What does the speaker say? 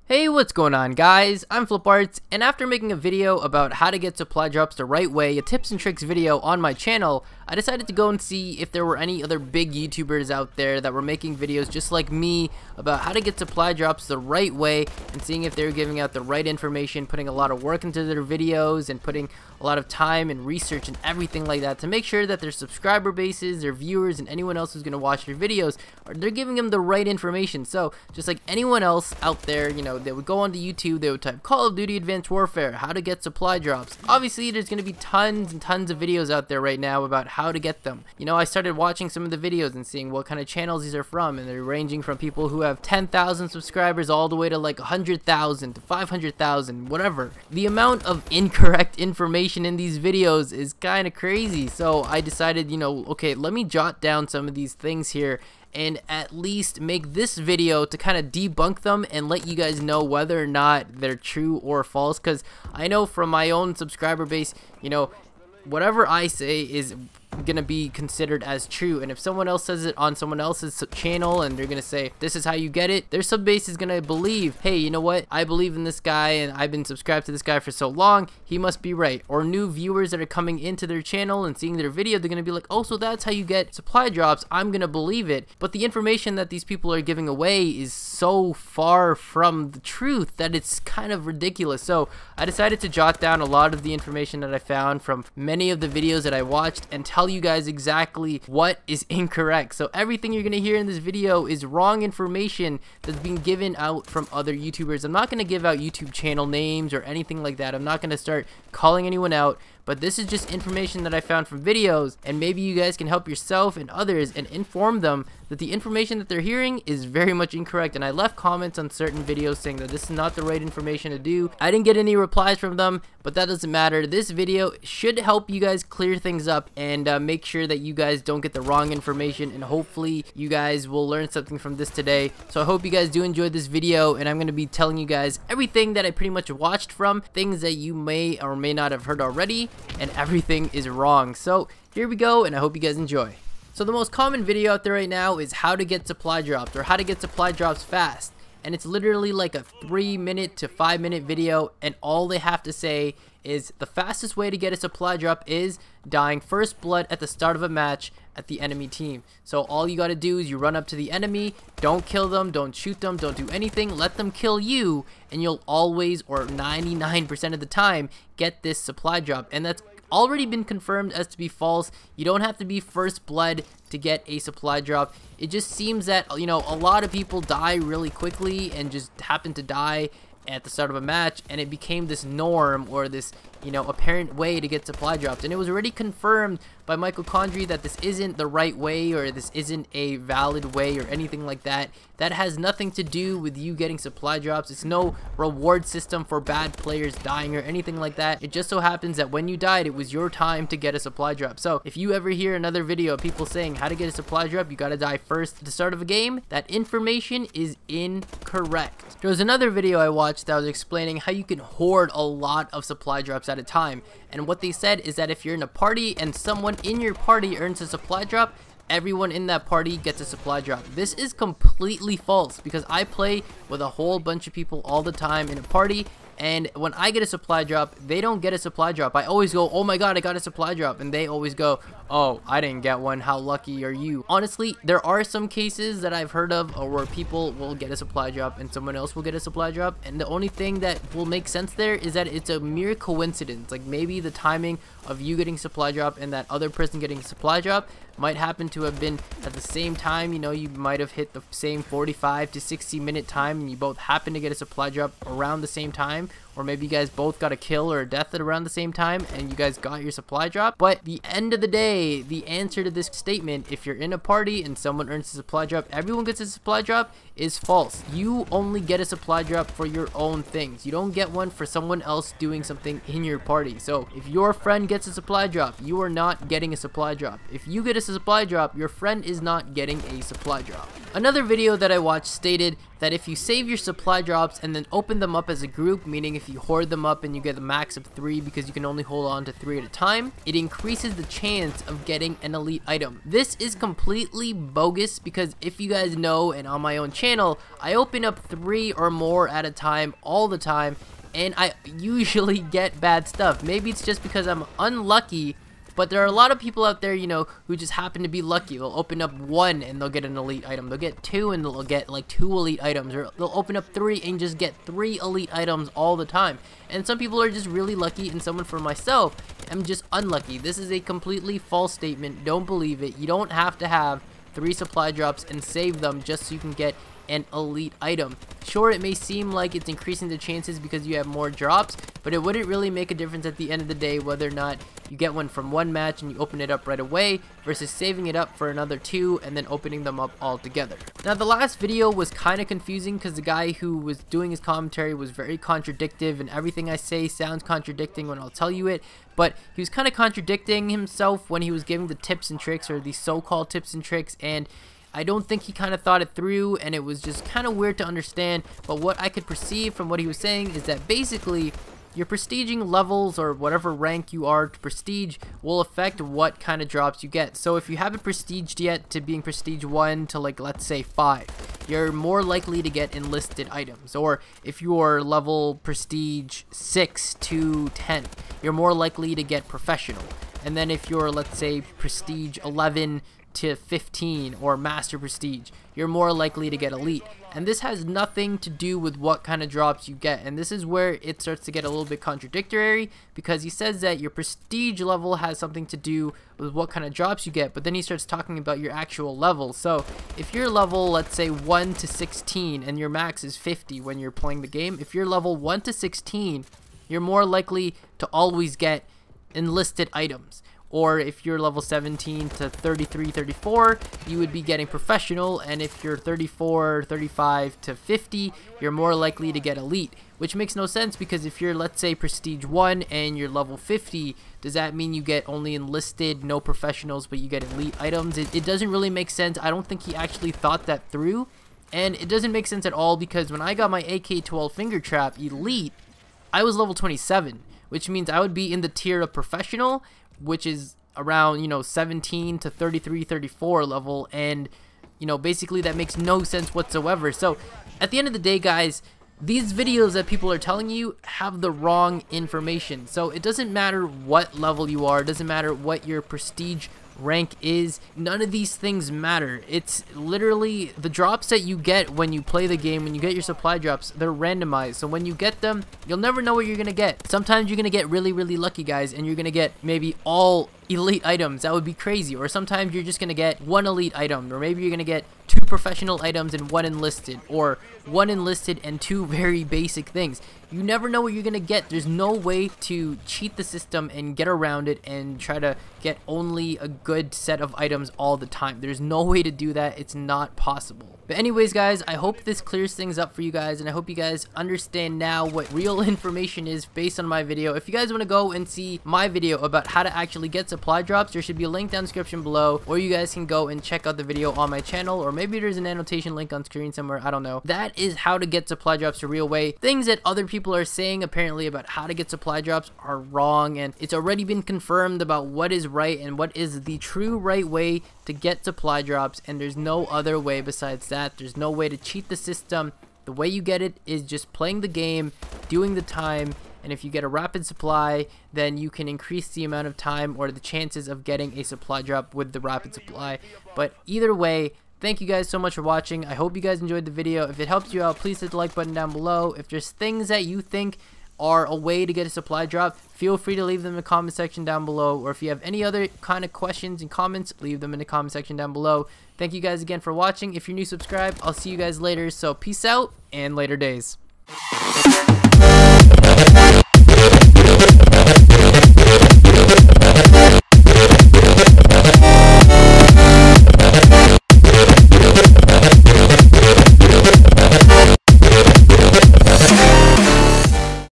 Hey, what's going on guys? I'm FlipArtz, and after making a video about how to get supply drops the right way, a tips and tricks video on my channel, I decided to go and see if there were any other big YouTubers out there that were making videos just like me about how to get supply drops the right way, and seeing if they were giving out the right information, putting a lot of work into their videos, and putting a lot of time and research and everything like that to make sure that their subscriber bases, their viewers, and anyone else who's going to watch their videos, they're giving them the right information. So just like anyone else out there, you know, they would go onto YouTube, they would type Call of Duty Advanced Warfare, how to get supply drops. Obviously there's going to be tons and tons of videos out there right now about how to get them. You know, I started watching some of the videos and seeing what kind of channels these are from, and they're ranging from people who have 10,000 subscribers all the way to like 100,000 to 500,000, whatever. The amount of incorrect information in these videos is kind of crazy. So I decided, you know, okay, let me jot down some of these things here and at least make this video to kind of debunk them and let you guys know whether or not they're true or false, because I know from my own subscriber base, you know, whatever I say is gonna be considered as true, and if someone else says it on someone else's channel and they're gonna say this is how you get it, their sub base is gonna believe, hey, you know what, I believe in this guy and I've been subscribed to this guy for so long, he must be right. Or new viewers that are coming into their channel and seeing their video, they're gonna be like, oh, so that's how you get supply drops, I'm gonna believe it. But the information that these people are giving away is so far from the truth that it's kind of ridiculous. So I decided to jot down a lot of the information that I found from many of the videos that I watched and tell you guys exactly what is incorrect. So everything you're gonna hear in this video is wrong information that's being given out from other YouTubers. I'm not gonna give out YouTube channel names or anything like that. I'm not gonna start calling anyone out, but this is just information that I found from videos, and maybe you guys can help yourself and others and inform them that the information that they're hearing is very much incorrect. And I left comments on certain videos saying that this is not the right information to do. I didn't get any replies from them, but that doesn't matter. This video should help you guys clear things up and make sure that you guys don't get the wrong information, and hopefully you guys will learn something from this today. So I hope you guys do enjoy this video, and I'm going to be telling you guys everything that I pretty much watched from, things that you may or may not have heard already, and everything is wrong. So here we go, and I hope you guys enjoy. So the most common video out there right now is how to get supply drops, or how to get supply drops fast. And it's literally like a 3-minute to 5-minute video, and all they have to say is the fastest way to get a supply drop is dying first blood at the start of a match at the enemy team. So all you gotta do is you run up to the enemy, don't kill them, don't shoot them, don't do anything, let them kill you, and you'll always, or 99% of the time, get this supply drop. And that's already been confirmed as to be false. You don't have to be first blood to get a supply drop. It just seems that, you know, a lot of people die really quickly and just happen to die at the start of a match, and it became this norm, or this, you know, apparent way to get supply drops. And it was already confirmed by Michael Condrey that this isn't the right way, or this isn't a valid way, or anything like that. That has nothing to do with you getting supply drops. It's no reward system for bad players dying or anything like that. It just so happens that when you died, it was your time to get a supply drop. So if you ever hear another video of people saying how to get a supply drop, you gotta die first at the start of a game, that information is incorrect. There was another video I watched that was explaining how you can hoard a lot of supply drops at a time, and what they said is that if you're in a party and someone in your party earns a supply drop, everyone in that party gets a supply drop. This is completely false, because I play with a whole bunch of people all the time in a party, and when I get a supply drop, they don't get a supply drop. I always go, oh my god, I got a supply drop, and they always go, oh, I didn't get one, how lucky are you? Honestly, there are some cases that I've heard of where people will get a supply drop and someone else will get a supply drop, and the only thing that will make sense there is that it's a mere coincidence. Like maybe the timing of you getting supply drop and that other person getting a supply drop might happen to have been at the same time. You know, you might have hit the same 45 to 60 minute time, and you both happen to get a supply drop around the same time, or maybe you guys both got a kill or a death at around the same time and you guys got your supply drop. But the end of the day, the answer to this statement, if you're in a party and someone earns a supply drop, everyone gets a supply drop, is false. You only get a supply drop for your own things. You don't get one for someone else doing something in your party. So if your friend gets a supply drop, you are not getting a supply drop. If you get a supply drop, your friend is not getting a supply drop. Another video that I watched stated that if you save your supply drops and then open them up as a group, meaning if you hoard them up and you get a max of 3 because you can only hold on to 3 at a time, it increases the chance of getting an elite item. This is completely bogus because if you guys know, and on my own channel, I open up 3 or more at a time all the time, and I usually get bad stuff. Maybe it's just because I'm unlucky, but there are a lot of people out there, you know, who just happen to be lucky. They'll open up 1 and they'll get an elite item. They'll get 2 and they'll get like 2 elite items. Or they'll open up 3 and just get 3 elite items all the time. And some people are just really lucky, and someone for myself, I'm just unlucky. This is a completely false statement. Don't believe it. You don't have to have 3 supply drops and save them just so you can get an elite item. Sure, it may seem like it's increasing the chances because you have more drops, but it wouldn't really make a difference at the end of the day whether or not you get one from one match and you open it up right away versus saving it up for another 2 and then opening them up all together. Now, the last video was kind of confusing because the guy who was doing his commentary was very contradictive, and everything I say sounds contradicting when I'll tell you it, but he was kind of contradicting himself when he was giving the tips and tricks, or the so-called tips and tricks, and I don't think he kind of thought it through, and it was just kind of weird to understand. But what I could perceive from what he was saying is that basically your prestiging levels, or whatever rank you are to prestige, will affect what kind of drops you get. So if you haven't prestiged yet to being prestige 1 to, like, let's say 5, you're more likely to get enlisted items. Or if you are level prestige 6 to 10, you're more likely to get professional. And then if you're, let's say, prestige 11 to 15 or master prestige, you're more likely to get elite. And this has nothing to do with what kind of drops you get, and this is where it starts to get a little bit contradictory, because he says that your prestige level has something to do with what kind of drops you get, but then he starts talking about your actual level. So if you're level, let's say 1 to 16, and your max is 50 when you're playing the game, if you're level 1 to 16, you're more likely to always get enlisted items. Or if you're level 17 to 33, 34, you would be getting professional, and if you're 34, 35 to 50, you're more likely to get elite, which makes no sense, because if you're, let's say, prestige 1 and you're level 50, does that mean you get only enlisted, no professionals, but you get elite items? It doesn't really make sense. I don't think he actually thought that through, and it doesn't make sense at all, because when I got my AK-12 finger trap elite, I was level 27, which means I would be in the tier of professional, which is around, you know, 17 to 33, 34 level, and, you know, basically that makes no sense whatsoever. So at the end of the day, guys, these videos that people are telling you have the wrong information. So it doesn't matter what level you are, it doesn't matter what your prestige rank is, none of these things matter. It's literally the drops that you get when you play the game, when you get your supply drops, they're randomized. So when you get them, you'll never know what you're gonna get. Sometimes you're gonna get really, really lucky, guys, and you're gonna get maybe all elite items. That would be crazy. Or sometimes you're just gonna get 1 elite item, or maybe you're gonna get 2 professional items and 1 enlisted, or 1 enlisted and 2 very basic things. You never know what you're gonna get. There's no way to cheat the system and get around it and try to get only a good set of items all the time. There's no way to do that. It's not possible. But anyways, guys, I hope this clears things up for you guys, and I hope you guys understand now what real information is based on my video. If you guys want to go and see my video about how to actually get supply drops, there should be a link down in the description below, or you guys can go and check out the video on my channel, or maybe there's an annotation link on screen somewhere, I don't know. That is how to get supply drops the real way. Things that other people are saying apparently about how to get supply drops are wrong, and it's already been confirmed about what is right and what is the true right way to get supply drops, and there's no other way besides that. There's no way to cheat the system. The way you get it is just playing the game, doing the time, and if you get a rapid supply, then you can increase the amount of time or the chances of getting a supply drop with the rapid supply. But either way, thank you guys so much for watching. I hope you guys enjoyed the video. If it helped you out, please hit the like button down below. If there's things that you think are a way to get a supply drop, feel free to leave them in the comment section down below, or if you have any other kind of questions and comments, leave them in the comment section down below. Thank you guys again for watching. If you're new, subscribe. I'll see you guys later, so peace out and later days.